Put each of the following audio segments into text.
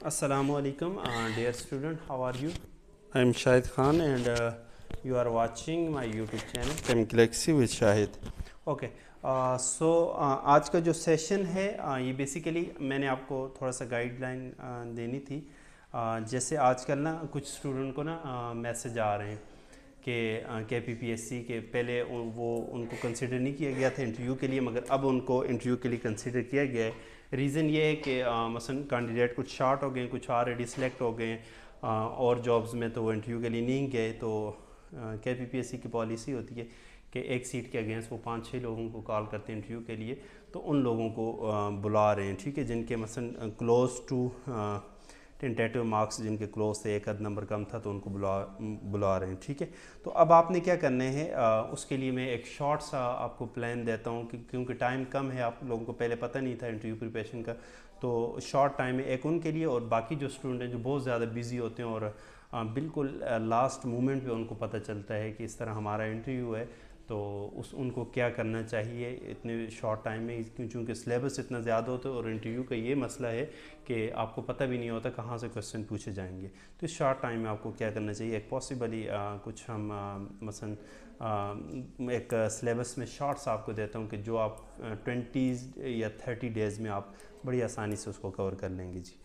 Assalamualaikum, dear student. How are you? I am Shahid Khan, and you are watching my YouTube channel Chem Galaxy with Shahid. Okay. आज का जो session है ये basically मैंने आपको थोड़ा सा गाइडलाइन देनी थी। जैसे आजकल ना कुछ स्टूडेंट को ना मैसेज आ रहे हैं कि KPPSC के पहले वो उनको कंसिडर नहीं किया गया था इंटरव्यू के लिए, मगर अब उनको इंटरव्यू के लिए कंसिडर किया गया है। रीज़न ये है कि मसलन कैंडिडेट कुछ शॉर्ट हो गए, कुछ ऑलरेडी सिलेक्ट हो गए और जॉब्स में, तो वो इंटरव्यू के लिए नहीं गए। तो KPPSC की पॉलिसी होती है कि एक सीट के अगेंस्ट वो 5-6 लोगों को कॉल करते हैं इंटरव्यू के लिए, तो उन लोगों को बुला रहे हैं, ठीक है, जिनके मसलन क्लोज टू टेंटेटिव मार्क्स जिनके क्लोज थे, एक आध नंबर कम था, तो उनको बुला रहे हैं, ठीक है। तो अब आपने क्या करना है, उसके लिए मैं एक शॉर्ट सा आपको प्लान देता हूँ क्योंकि टाइम कम है, आप लोगों को पहले पता नहीं था इंटरव्यू प्रिपरेशन का, तो शॉर्ट टाइम में एक उनके लिए, और बाकी जो स्टूडेंट हैं जो बहुत ज़्यादा बिजी होते हैं और बिल्कुल लास्ट मोमेंट पे उनको पता चलता है कि इस तरह हमारा इंटरव्यू है, तो उनको क्या करना चाहिए इतने शॉर्ट टाइम में, क्योंकि सिलेबस इतना ज़्यादा होता है और इंटरव्यू का ये मसला है कि आपको पता भी नहीं होता कहाँ से क्वेश्चन पूछे जाएंगे। तो इस शॉर्ट टाइम में आपको क्या करना चाहिए, एक पॉसिबली कुछ हम मसलन एक सिलेबस में शॉर्ट्स आपको देता हूँ कि जो आप 20 या 30 डेज़ में आप बड़ी आसानी से उसको कवर कर लेंगे जी।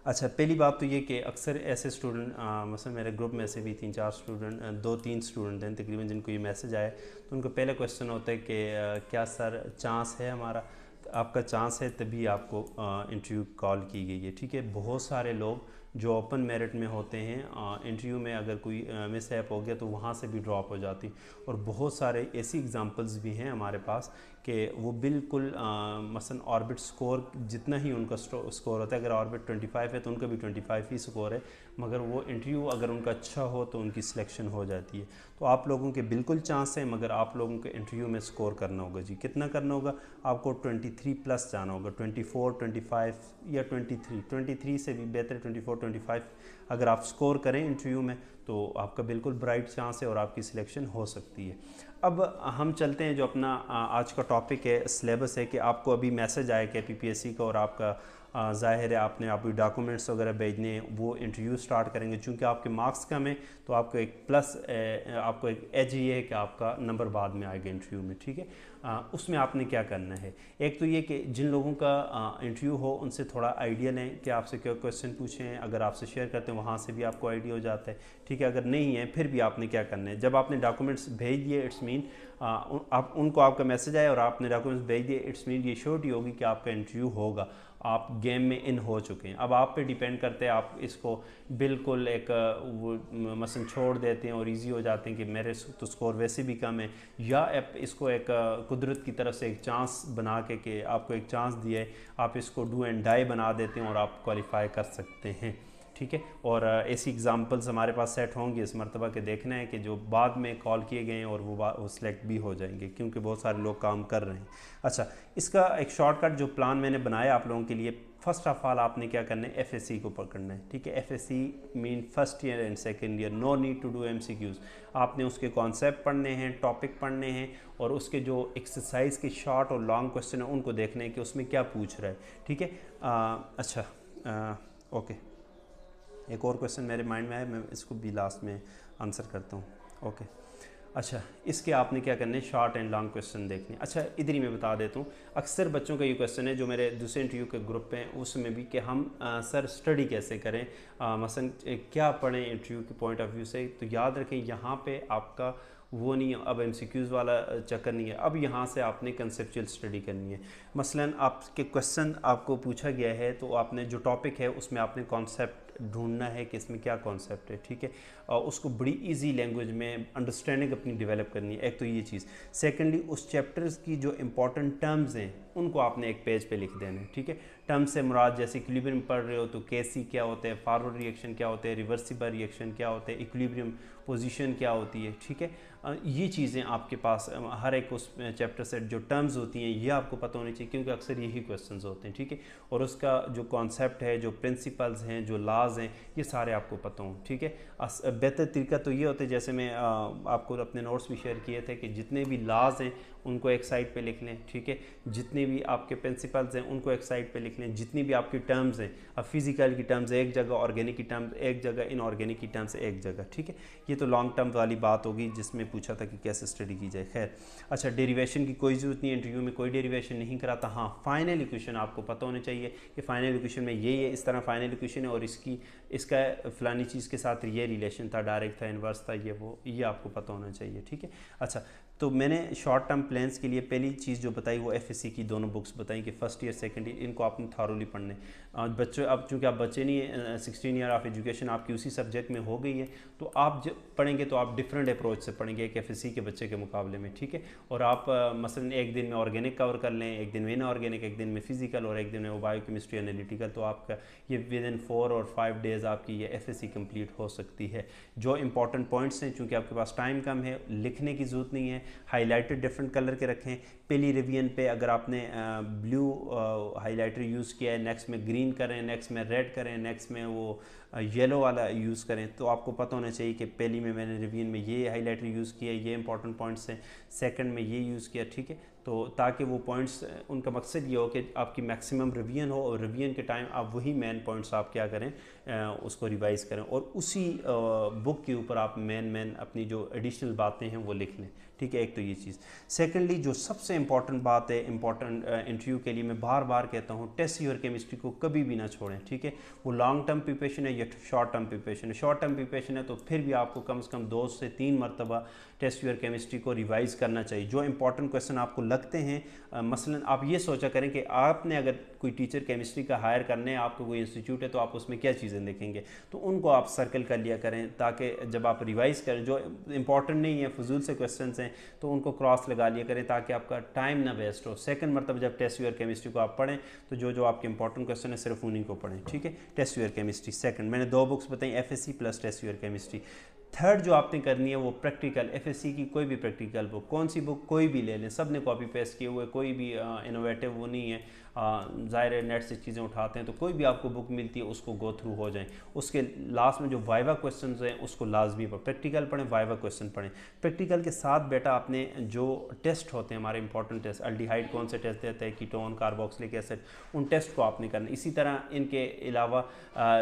अच्छा, पहली बात तो ये कि अक्सर ऐसे स्टूडेंट मसलन मेरे ग्रुप में से भी 3-4 स्टूडेंट 2-3 स्टूडेंट हैं तकरीबन जिनको ये मैसेज आया, तो उनको पहला क्वेश्चन होता है कि क्या सर चांस है हमारा, तो आपका चांस है तभी आपको इंटरव्यू कॉल की गई है, ठीक है। बहुत सारे लोग जो ओपन मेरिट में होते हैं इंटरव्यू में अगर कोई मिसहैप हो गया तो वहाँ से भी ड्रॉप हो जाती, और बहुत सारे ऐसी एग्जांपल्स भी हैं हमारे पास कि वो बिल्कुल मसलन ऑर्बिट स्कोर जितना ही उनका स्कोर होता है, अगर ऑर्बिट 25 है तो उनका भी 25 ही स्कोर है, मगर वो इंटरव्यू अगर उनका अच्छा हो तो उनकी सिलेक्शन हो जाती है। तो आप लोगों के बिल्कुल चांस है, मगर आप लोगों के इंटरव्यू में स्कोर करना होगा जी। कितना करना होगा, आपको 23 प्लस जाना होगा, 24, 25 या 23 से भी बेहतर 24, 25 अगर आप स्कोर करें इंटरव्यू में तो आपका बिल्कुल ब्राइट चांस है और आपकी सिलेक्शन हो सकती है। अब हम चलते हैं, जो अपना आज का टॉपिक है सिलेबस है, कि आपको अभी मैसेज आया KPPSC का और आपका ज़ाहिर है आपने अभी डॉक्यूमेंट्स वगैरह भेजने हैं, वो इंटरव्यू स्टार्ट करेंगे। चूँकि आपके मार्क्स कम है तो आपको एक प्लस आपको एक एज ये है कि आपका नंबर बाद में आएगा इंटरव्यू में, ठीक है। उसमें आपने क्या करना है, एक तो ये कि जिन लोगों का इंटरव्यू हो उनसे थोड़ा आइडिया लें कि आपसे क्या क्वेश्चन पूछे हैं, अगर आपसे शेयर करते हैं वहाँ से भी आपको आइडिया हो जाता है, ठीक है। अगर नहीं है फिर भी आपने क्या करना है, जब आपने डॉक्यूमेंट्स भेज दिए इट्स मीन आप उनको आपका मैसेज आया और आपने डॉक्यूमेंट्स भेज दिए, इट्स मीन ये श्योरिटी होगी कि आपका इंटरव्यू होगा, आप गेम में इन हो चुके हैं। अब आप पे डिपेंड करते हैं, आप इसको बिल्कुल एक वो मसलन छोड़ देते हैं और इजी हो जाते हैं कि मेरे तो स्कोर वैसे भी कम है, या आप इसको एक कुदरत की तरफ से एक चांस बना के कि आपको एक चांस दिया है, आप इसको डू एंड डाई बना देते हैं और आप क्वालिफाई कर सकते हैं, ठीक है। और ऐसी एग्जांपल्स हमारे पास सेट होंगी इस मरतबा के, देखना है कि जो बाद में कॉल किए गए हैं और वो सिलेक्ट भी हो जाएंगे, क्योंकि बहुत सारे लोग काम कर रहे हैं। अच्छा, इसका एक शॉर्टकट जो प्लान मैंने बनाया आप लोगों के लिए, फर्स्ट ऑफ ऑल आपने क्या करना है, FSC को पकड़ना है, ठीक है। FSC mean first year and second year, no need to do MCQs। आपने उसके कॉन्सेप्ट पढ़ने हैं, टॉपिक पढ़ने हैं, और उसके जो एक्सरसाइज के शॉर्ट और लॉन्ग क्वेश्चन है उनको देखने हैं कि उसमें क्या पूछ रहा है, ठीक है। अच्छा, ओके, एक और क्वेश्चन मेरे माइंड में है, मैं इसको भी लास्ट में आंसर करता हूँ, ओके। अच्छा, इसके आपने क्या करना है, शॉर्ट एंड लॉन्ग क्वेश्चन देखने। अच्छा, इधर ही मैं बता देता हूँ, अक्सर बच्चों का ये क्वेश्चन है जो मेरे दूसरे इंटरव्यू के ग्रुप पे हैं उसमें भी, कि हम सर स्टडी कैसे करें, मसलन क्या पढ़ें इंटरव्यू के पॉइंट ऑफ व्यू से। तो याद रखें, यहाँ पे आपका वो नहीं है, अब MCQs वाला चक्कर नहीं है, अब यहाँ से आपने कंसेप्चुअल स्टडी करनी है। मसलन आपके क्वेश्चन आपको पूछा गया है तो आपने जो टॉपिक है उसमें आपने कॉन्सेप्ट ढूंढना है कि इसमें क्या कॉन्सेप्ट है, ठीक है, और उसको बड़ी इजी लैंग्वेज में अंडरस्टैंडिंग अपनी डेवलप करनी है, एक तो ये चीज़। सेकेंडली, उस चैप्टर्स की जो इंपॉर्टेंट टर्म्स हैं उनको आपने एक पेज पे लिख देना है, ठीक है। टर्म्स से मुराद, जैसे इक्विलिब्रियम पढ़ रहे हो तो KC क्या होता है, फॉरवर्ड रिएक्शन क्या होता है, रिवर्सिबल रिएक्शन क्या होता है, इक्विलिब्रियम पोजीशन क्या होती है, ठीक है। ये चीज़ें आपके पास हर एक उस चैप्टर से जो टर्म्स होती हैं ये आपको पता होनी चाहिए, क्योंकि अक्सर यही क्वेश्चंस होते हैं, ठीक है। और उसका जो कॉन्सेप्ट है, जो प्रिंसिपल्स हैं, जो लॉज हैं, ये सारे आपको पता हों, ठीक है। बेहतर तरीका तो ये होता है, जैसे मैं आपको अपने नोट्स भी शेयर किए थे, कि जितने भी लॉज हैं उनको एक साइड पे लिख लें, ठीक है। जितने भी आपके प्रिंसिपल्स हैं उनको एक साइड पे लिख लें। जितनी भी आपकी टर्म्स हैं, अब फिजिकल की टर्म्स एक जगह, ऑर्गेनिक की टर्म्स एक जगह, इनऑर्गेनिक की टर्म्स एक जगह, ठीक है। ये तो लॉन्ग टर्म वाली बात होगी जिसमें पूछा था कि कैसे स्टडी की जाए। खैर, अच्छा, डेरिवेशन की कोई ज़रूरत नहीं है, इंटरव्यू में कोई डेरिवेशन नहीं कराता। हाँ, फाइनल इक्वेशन आपको पता होना चाहिए कि फाइनल इक्वेशन में ये इस तरह फाइनल इक्वेशन है और इसका फलानी चीज़ के साथ ये रिलेशन था, डायरेक्ट था, इन्वर्स था, ये आपको पता होना चाहिए, ठीक है। अच्छा, तो मैंने शॉर्ट टर्म प्लान्स के लिए पहली चीज़ जो बताई वो एफएससी की दोनों बुक्स बताई कि फर्स्ट ईयर सेकंड ईयर इनको आपने थॉरोली पढ़ने। बच्चों, अब चूँकि आप बच्चे नहीं है, 16 ईयर ऑफ एजुकेशन आपकी उसी सब्जेक्ट में हो गई है, तो आप जब पढ़ेंगे तो आप डिफरेंट अप्रोच से पढ़ेंगे एक एफएससी के बच्चे के मुकाबले में, ठीक है। और आप मसलन एक दिन में ऑर्गेनिक कवर कर लें, एक दिन में इनऑर्गेनिक, एक दिन में फिजिकल और एक दिन में वो बायोकेमिस्ट्री एनालिटिकल, तो आपका ये विद इन 4 और 5 डेज़ आपकी ये एफएससी कंप्लीट हो सकती है। जो इंपॉर्टेंट पॉइंट्स हैं, चूँकि आपके पास टाइम कम है, लिखने की ज़रूरत नहीं है, हाईलाइटेड डिफरेंट कलर के रखें। पहली रिवीजन पे अगर आपने ब्लू हाईलाइटर यूज़ किया है, नेक्स्ट में ग्रीन करें, नेक्स्ट में रेड करें, नेक्स्ट में वो येलो वाला यूज़ करें, तो आपको पता होना चाहिए कि पहली में मैंने रिवीजन में ये हाईलाइटर यूज़ किया, ये इंपॉर्टेंट पॉइंट्स हैं, सेकंड में ये यूज़ किया, ठीक है। तो ताकि वो पॉइंट्स, उनका मकसद ये हो कि आपकी मैक्सिमम रिवीजन हो और रिवीजन के टाइम आप वही मेन पॉइंट्स आप क्या करें, उसको रिवाइज़ करें और उसी बुक के ऊपर आप मेन अपनी जो एडिशनल बातें हैं वो लिख लें, ठीक है। एक तो ये चीज़। सेकेंडली, जो सबसे इंपॉर्टेंट बात है इंपॉर्टेंट इंटरव्यू के लिए, मैं बार बार कहता हूँ, टेस्ट योर केमिस्ट्री को कभी भी ना छोड़ें, ठीक है। वो लॉन्ग टर्म प्रिपरेशन है या शॉर्ट टर्म प्रिपरेशन है। शॉर्ट टर्म प्रिपरेशन है तो फिर भी आपको कम से कम 2 से 3 मरतबा टेस्ट योर केमिस्ट्री को रिवाइज करना चाहिए। जो इंपॉर्टेंट क्वेश्चन आपको लगते हैं, मसलन आप ये सोचा करें कि आपने अगर कोई टीचर केमिस्ट्री का हायर करने, आपको कोई इंस्टीट्यूट है तो आप उसमें क्या चीज़ें देखेंगे, तो उनको आप सर्कल कर लिया करें ताकि जब आप रिवाइज़ करें, जो इंपॉर्टेंट नहीं है, फजूल से क्वेश्चन हैं, तो उनको क्रॉस लगा लिया करें ताकि आपका टाइम ना वेस्ट हो। सेकंड मरतब जब टेस्ट योर केमिस्ट्री को आप पढ़ें तो जो आपके इंपॉर्टेंट क्वेश्चन है सिर्फ उन्हीं को पढ़ें, ठीक है। टेस्ट योर केमिस्ट्री सेकंड, मैंने 2 बुक्स बताई, FSC plus test your chemistry. Third जो आपने करनी है वो प्रैक्टिकल, एफएससी की कोई भी प्रैक्टिकल बुक, कौन सी बुक कोई भी ले लें, सब ने कॉपी पेस्ट किए हुए, कोई भी इनोवेटिव वो नहीं है, ज़ाहिर है नेट से चीज़ें उठाते हैं, तो कोई भी आपको बुक मिलती है उसको गो थ्रू हो जाएं। उसके लास्ट में जो वाइवा क्वेश्चंस हैं उसको लाजमी पढ़ें, प्रैक्टिकल पढ़ें, वाइवा क्वेश्चन पढ़ें। प्रैक्टिकल के साथ बेटा आपने जो टेस्ट होते हैं हमारे इंपॉर्टेंट टेस्ट, अल्डिहाइड कौन से टेस्ट देते हैं, कीटोन, कार्बोक्सिलिक एसिड, उन टेस्ट को आपने करना। इसी तरह इनके अलावा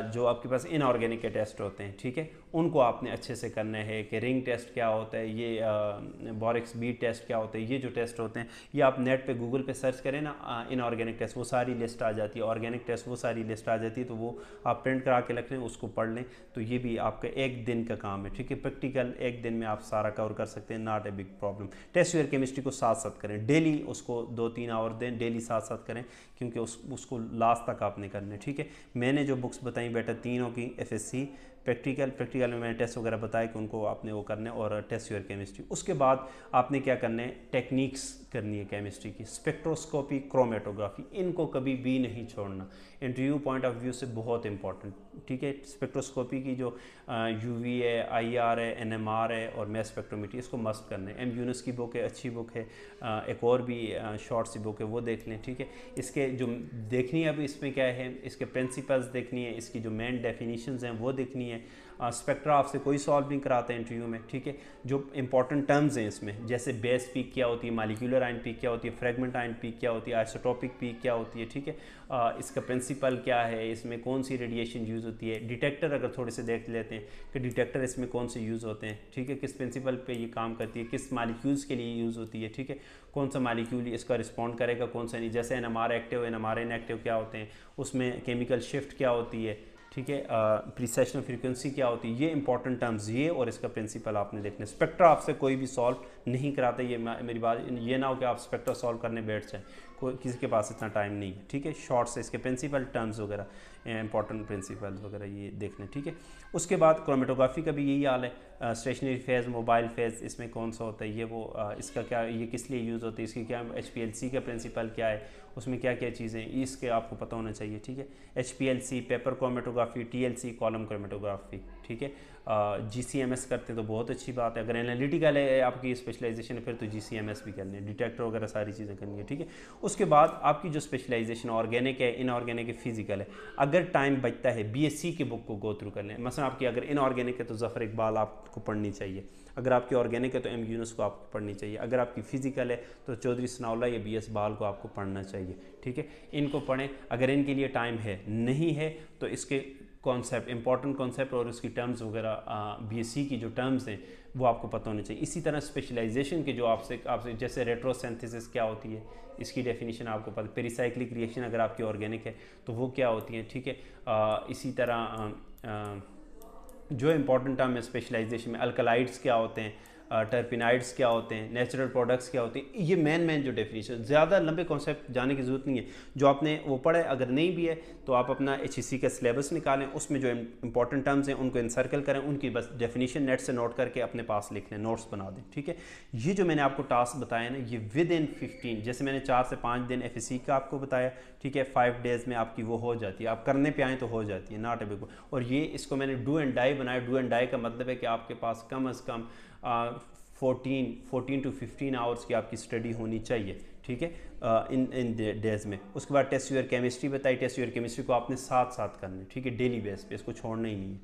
जो आपके पास इनऑर्गेनिक के टेस्ट होते हैं, ठीक है, उनको आपने अच्छे से करना है कि रिंग टेस्ट क्या होता है, ये बोरिक्स बीट टेस्ट क्या होता है, ये जो टेस्ट होते हैं ये आप नेट पे गूगल पे सर्च करें ना, इनऑर्गेनिक टेस्ट वो सारी लिस्ट आ जाती है, ऑर्गेनिक टेस्ट वो सारी लिस्ट आ जाती है, तो वो आप प्रिंट करा के रख लें, उसको पढ़ लें, तो ये भी आपका एक दिन का काम है, ठीक है। प्रैक्टिकल एक दिन में आप सारा कवर कर सकते हैं, not a big problem. Test your chemistry को साथ साथ करें, डेली उसको 2-3 आवर दें, डेली साथ साथ करें, क्योंकि उसको लास्ट तक आपने करना है, ठीक है। मैंने जो बुक्स बताई बेटा तीनों की, एफएससी, प्रैक्टिकल में मैंने टेस्ट वगैरह बताया कि उनको आपने वो करना है, और टेस्ट योर केमिस्ट्री। उसके बाद आपने क्या करना है, टेक्निक्स करनी है केमिस्ट्री की, स्पेक्ट्रोस्कोपी, क्रोमेटोग्राफी, इनको कभी भी नहीं छोड़ना, इंटरव्यू पॉइंट ऑफ व्यू से बहुत इंपॉर्टेंट, ठीक है। स्पेक्ट्रोस्कोपी की जो यूवी है, आईआर है, एनएमआर है और मैस स्पेक्ट्रोमीट्री, इसको मस्ट करना है। एम यूनुस की बुक है, अच्छी बुक है, एक और भी शॉर्ट सी बुक है, वो देख लें, ठीक है। इसके जो देखनी है अभी इसमें क्या है, इसके प्रिंसिपल्स देखनी है, इसकी जो मेन डेफिनेशंस हैं वो देखनी है। स्पेक्ट्रा आपसे कोई सॉल्व नहीं कराता है इंटरव्यू में, ठीक है। जो इंपॉर्टेंट टर्म्स हैं इसमें, जैसे बेस पीक क्या होती है, मालिक्यूलर आयन पीक क्या होती है, फ्रेगमेंट आयन पीक क्या होती है, आइसोटोपिक पीक क्या होती है, ठीक है। इसका प्रिंसिपल क्या है, इसमें कौन सी रेडिएशन यूज़ होती है, डिटेक्टर अगर थोड़े से देख लेते हैं कि डिटेक्टर इसमें कौन से यूज़ होते हैं, ठीक है, किस प्रिंसिपल पे ये काम करती है, किस मालिक्यूल्स के लिए यूज़ होती है, ठीक है, कौन सा मालिक्यूल इसका रिस्पॉन्ड करेगा, कौन सा नहीं, जैसे एनएमआर एक्टिव, एनएमआर इनएक्टिव क्या होते हैं, उसमें केमिकल शिफ्ट क्या होती है, ठीक है, प्रीसेशनल फ्रीक्वेंसी क्या होती है, ये इंपॉर्टेंट टर्म्स ये और इसका प्रिंसिपल आपने देखना। स्पेक्ट्रा आपसे कोई भी सॉल्व नहीं कराता, ये मेरी बात ये ना हो कि आप स्पेक्ट्रा सॉल्व करने बैठ जाएं, कोई किसी के पास इतना टाइम नहीं है, ठीक है। शॉर्ट से इसके प्रिंसिपल टर्म्स वगैरह, इंपॉर्टेंट प्रिंसिपल्स वगैरह ये देखने, ठीक है। उसके बाद क्रोमेटोग्राफी का भी यही हाल है, स्टेशनरी फेज़, मोबाइल फेज़, इसमें कौन सा होता है, ये वो इसका क्या, ये किस लिए यूज़ होती है, इसकी क्या HPLC का प्रिंसिपल क्या है, उसमें क्या क्या चीज़ें हैं, इसके आपको पता होना चाहिए, ठीक है। HPLC paper chromatography, TLC column chromatography, ठीक है। GCMS करते हैं तो बहुत अच्छी बात है, अगर एनालिटिकल है आपकी स्पेशलाइजेशन है फिर तो GCMS भी करनी है, डिटेक्टर वगैरह सारी चीज़ें करनी है, ठीक है। उसके बाद आपकी जो स्पेशलाइजेशन ऑर्गेनिक है, इनऑर्गेनिक है, फिजिकल है, अगर टाइम बचता है BSc के बुक को गो थ्रू कर लें। मसलन आपकी अगर इनऑर्गेनिक है तो ज़फ़र इकबाल आपको पढ़नी चाहिए, अगर आपकी ऑर्गेनिक है तो M यूनुस को आपको पढ़नी चाहिए, अगर आपकी फ़िज़िकल है तो चौधरी सनाउल्लाह या BS बाल को आपको पढ़ना चाहिए, ठीक है। इनको पढ़ें, अगर इनके लिए टाइम है, नहीं है तो इसके कॉन्सेप्ट, इंपॉर्टेंट कॉन्सेप्ट और उसकी टर्म्स वगैरह BSc की जो टर्म्स हैं वो आपको पता होने चाहिए। इसी तरह स्पेशलाइजेशन के जो आपसे जैसे रेट्रोसिंथेसिस क्या होती है इसकी डेफिनेशन आपको पता, पेरिसाइक्लिक रिएक्शन अगर आपकी ऑर्गेनिक है तो वो क्या होती है, ठीक है। इसी तरह जो इंपॉर्टेंट टर्म है स्पेशलाइजेशन में, अल्कलाइड्स क्या होते हैं, टर्पिनाइड्स क्या होते हैं, नेचुरल प्रोडक्ट्स क्या होते हैं, ये मेन जो डेफिनेशन, ज़्यादा लंबे कॉन्सेप्ट जाने की ज़रूरत नहीं है, जो आपने वो पढ़ा है। अगर नहीं भी है तो आप अपना HEC का सिलेबस निकालें, उसमें जो इंपॉर्टेंट टर्म्स हैं उनको इनसर्कल करें, उनकी बस डेफिनेशन नेट से नोट करके अपने पास लिख लें, नोट्स बना दें, ठीक है। ये जो मैंने आपको टास्क बताया ना, ये विद इन 15, जैसे मैंने 4 से 5 दिन FSC का आपको बताया, ठीक है, 5 डेज़ में आपकी वो हो जाती है, आप करने पे आएँ तो हो जाती है, नॉट ए बिग। और ये इसको मैंने डू एंड डाई बनाया। डू एंड डाई का मतलब है कि आपके पास कम अज़ कम 14 to 15 आवर्स की आपकी स्टडी होनी चाहिए, ठीक है, इन डेज़ में। उसके बाद टेस्ट यूर केमिस्ट्री बताई, टेस्ट यूर केमिस्ट्री को आपने साथ साथ करना है, ठीक है, डेली बेस पे, इसको छोड़ना ही नहीं है,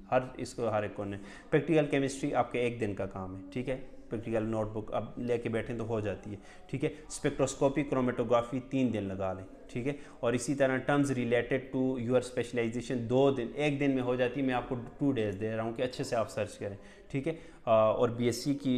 हर एक को ने। प्रैक्टिकल केमिस्ट्री आपके 1 दिन का काम है, ठीक है, प्रैक्टिकल नोटबुक अब लेके बैठें तो हो जाती है, ठीक है। स्पेक्ट्रोस्कोपी, क्रोमेटोग्राफी 3 दिन लगा लें, ठीक है। और इसी तरह terms related to your specialisation 2 दिन, 1 दिन में हो जाती है। मैं आपको 2 डेज़ दे रहा हूँ कि अच्छे से आप सर्च करें, ठीक है। और BSc की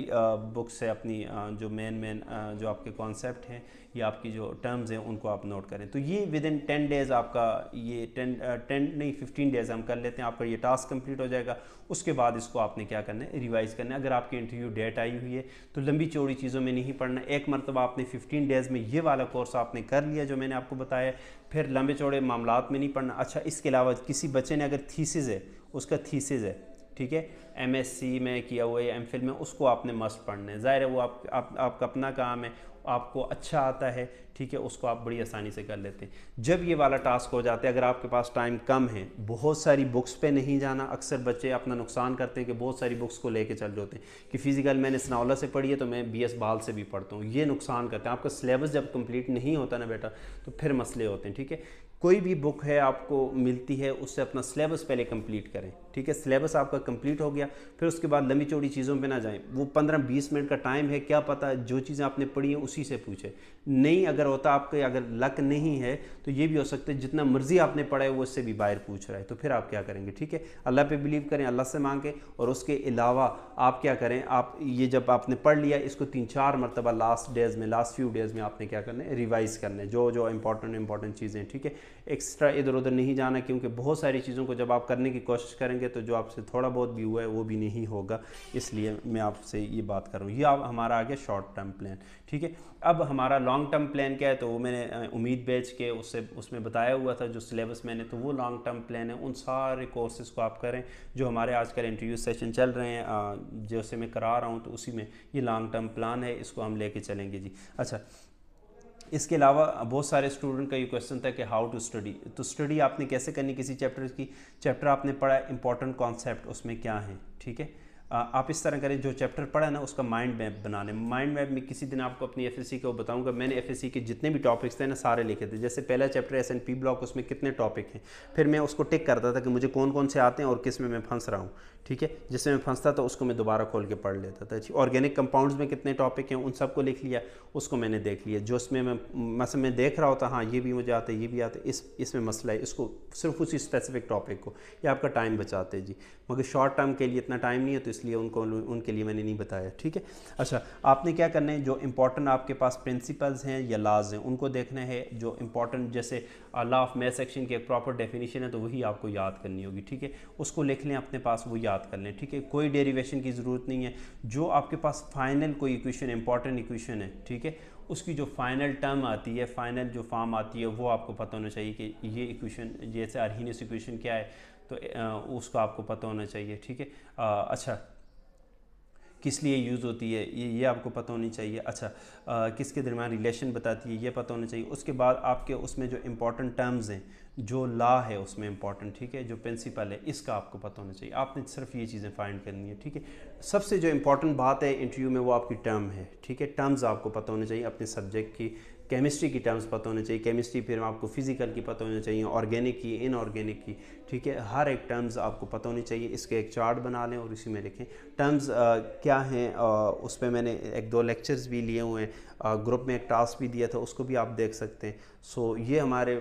बुक से अपनी जो मेन जो आपके कॉन्सेप्ट हैं या आपकी जो टर्म्स हैं उनको आप नोट करें। तो ये विद इन 10 डेज़ आपका ये 15 डेज़ हम कर लेते हैं, आपका ये टास्क कंप्लीट हो जाएगा। उसके बाद इसको आपने क्या करना है, रिवाइज़ करना है। अगर आपकी इंटरव्यू डेट आई हुई है तो लंबी चौड़ी चीज़ों में नहीं पढ़ना, एक मरतबा आपने 15 डेज़ में ये वाला कोर्स आपने कर लिया जो मैंने आपको बताया, फिर लंबे चौड़े मामलात में नहीं पढ़ना। अच्छा, इसके अलावा किसी बच्चे ने अगर थीसिस है, उसका थीसिस है, ठीक है, MSc में किया हुआ है, MPhil में, उसको आपने मस्ट पढ़ना है। ज़ाहिर है वो आपका अपना काम है, आपको अच्छा आता है, ठीक है, उसको आप बड़ी आसानी से कर लेते हैं। जब ये वाला टास्क हो जाता है, अगर आपके पास टाइम कम है, बहुत सारी बुक्स पे नहीं जाना। अक्सर बच्चे अपना नुकसान करते हैं कि बहुत सारी बुक्स को लेके चल जाते हैं कि फ़िज़िकल मैंने सनाउल्लाह से पढ़ी है तो मैं BS बाल से भी पढ़ता हूँ, ये नुकसान करते हैं। आपका सिलेबस जब कंप्लीट नहीं होता ना बेटा तो फिर मसले होते हैं, ठीक है। कोई भी बुक है आपको मिलती है, उससे अपना सिलेबस पहले कंप्लीट करें, ठीक है। सिलेबस आपका कंप्लीट हो गया, फिर उसके बाद लंबी चौड़ी चीज़ों पे ना जाएं। वो 15-20 मिनट का टाइम है, क्या पता जो चीज़ें आपने पढ़ी हैं उसी से पूछे। नहीं अगर होता, आपके अगर लक नहीं है तो ये भी हो सकता है जितना मर्जी आपने पढ़ा है वो उससे भी बाहर पूछ रहा है, तो फिर आप क्या करेंगे, ठीक है। अल्लाह पे बिलीव करें, अल्लाह से मांगें, और उसके अलावा आप क्या करें, आप ये जब आपने पढ़ लिया इसको 3-4 मरतबा लास्ट फ्यू डेज़ में आपने क्या करना है, रिवाइज़ करना है जो इंपॉर्टेंट चीज़ें, ठीक है। एक्स्ट्रा इधर उधर नहीं जाना, क्योंकि बहुत सारी चीज़ों को जब आप करने की कोशिश करेंगे तो जो आपसे थोड़ा बहुत भी हुआ है वो भी नहीं होगा, इसलिए मैं आपसे ये बात कर रहा हूँ। ये आप हमारा आ गया शॉर्ट टर्म प्लान, ठीक है। अब हमारा लॉन्ग टर्म प्लान क्या है, तो वो मैंने उम्मीद बैच के उसमें बताया हुआ था जो सिलेबस मैंने, तो वो लॉन्ग टर्म प्लान है। उन सारे कोर्सेज़ को आप करें जो हमारे आजकल इंटरव्यू सेशन चल रहे हैं, जैसे मैं करा रहा हूँ, तो उसी में ये लॉन्ग टर्म प्लान है, इसको हम लेके चलेंगे जी। अच्छा, इसके अलावा बहुत सारे स्टूडेंट का ये क्वेश्चन था कि हाउ टू स्टडी, तो स्टडी आपने कैसे करनी किसी चैप्टर की। चैप्टर आपने पढ़ा, इंपॉर्टेंट कॉन्सेप्ट उसमें क्या है, ठीक है। आप इस तरह करें, जो चैप्टर पढ़ा ना उसका माइंड मैप बनाने। माइंड मैप में किसी दिन आपको अपनी FSC को बताऊंगा। मैंने FSC के जितने भी टॉपिक्स थे ना सारे लिखे थे। जैसे पहला चैप्टर SNP ब्लॉक, उसमें कितने टॉपिक हैं, फिर मैं उसको टिक करता था कि मुझे कौन कौन से आते हैं और किस में मैं फंस रहा हूँ, ठीक है। जिसमें मैं फंसता था उसको मैं दोबारा खोल के पढ़ लेता था। ऑर्गेनिक कंपाउंड्स में कितने टॉपिक हैं उन सबको लिख लिया, उसको मैंने देख लिया। जो उसमें मैं देख रहा होता, हाँ ये भी मुझे आता है, ये भी आता है, इसमें मसला है, इसको सिर्फ उसी स्पेसिफिक टॉपिक को, ये आपका टाइम बचाते हैं जी। मगर शॉर्ट टर्म के लिए इतना टाइम नहीं है, तो इसलिए उनके लिए मैंने नहीं बताया, ठीक है। अच्छा, आपने क्या करना है, जो इंपॉर्टेंट आपके पास प्रिंसिपल्स हैं या लाज हैं उनको देखना है। जो इंपॉर्टेंट जैसे लॉ ऑफ मैथ सेक्शन की एक प्रॉपर डेफिनेशन है तो वही आपको याद करनी होगी, ठीक है। उसको लिख लें अपने पास, वो याद कर लें, ठीक है। कोई डेरिवेशन की ज़रूरत नहीं है। जो आपके पास फाइनल कोई इक्वेशन, इंपॉर्टेंट इक्वेशन है, ठीक है, उसकी जो फाइनल टर्म आती है, फाइनल जो फॉर्म आती है, वो आपको पता होना चाहिए कि ये इक्वेशन, जैसे अर्हीनियस इक्वेशन क्या है, तो उसको आपको पता होना चाहिए, ठीक है। अच्छा, किस लिए यूज़ होती है ये आपको पता होनी चाहिए। अच्छा, किसके दरमियान रिलेशन बताती है ये पता होना चाहिए। उसके बाद आपके उसमें जो इम्पोर्टेंट टर्म्स हैं, जो लॉ है उसमें इम्पॉर्टेंट, ठीक है, जो प्रिंसिपल है, इसका आपको पता होना चाहिए। आपने सिर्फ ये चीज़ें फाइंड करनी है, ठीक है। सबसे जो इम्पोर्टेंट बात है इंटरव्यू में वो आपकी टर्म है, ठीक है। टर्म्स आपको पता होने चाहिए अपने सब्जेक्ट की। केमिस्ट्री की टर्म्स पता होने चाहिए, केमिस्ट्री फिर आपको फिजिकल की पता होनी चाहिए, ऑर्गेनिक की, इनऑर्गेनिक की, ठीक है। हर एक टर्म्स आपको पता होनी चाहिए। इसके एक चार्ट बना लें और इसी में लिखें टर्म्स क्या हैं। उस पर मैंने एक दो लेक्चर्स भी लिए हुए हैं, ग्रुप में एक टास्क भी दिया था, उसको भी आप देख सकते हैं। सो ये हमारे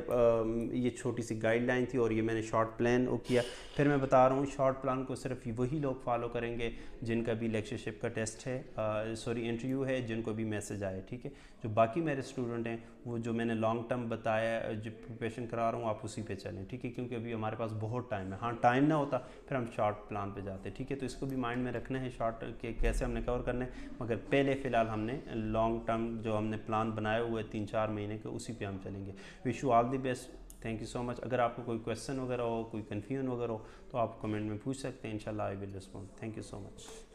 ये छोटी सी गाइडलाइन थी और ये मैंने शॉर्ट प्लान किया। फिर मैं बता रहा हूँ शॉर्ट प्लान को सिर्फ वही लोग फॉलो करेंगे जिनका भी लेक्चरशिप का टेस्ट है, सॉरी इंटरव्यू है, जिनको भी मैसेज आए, ठीक है। जो बाकी मेरे स्टूडेंट हैं वो जो मैंने लॉन्ग टर्म बताया, जो प्रिपरेशन करा रहा हूँ, आप उसी पे चलें, ठीक है, क्योंकि अभी हमारे पास बहुत टाइम है। हाँ, टाइम ना होता फिर हम शॉर्ट प्लान पे जाते, ठीक है। तो इसको भी माइंड में रखना है शॉर्ट के कैसे हमने कवर करना है, मगर पहले फ़िलहाल हमने लॉन्ग टर्म जो हमने प्लान बनाए हुए 3-4 महीने के, उसी पे हम चलेंगे। Wish you all the best, thank you so much. अगर आपको कोई क्वेश्चन वगैरह हो, कोई कन्फ्यूजन वगैरह हो, तो आप कमेंट में पूछ सकते हैं, इंशाल्लाह I will respond. Thank you so much.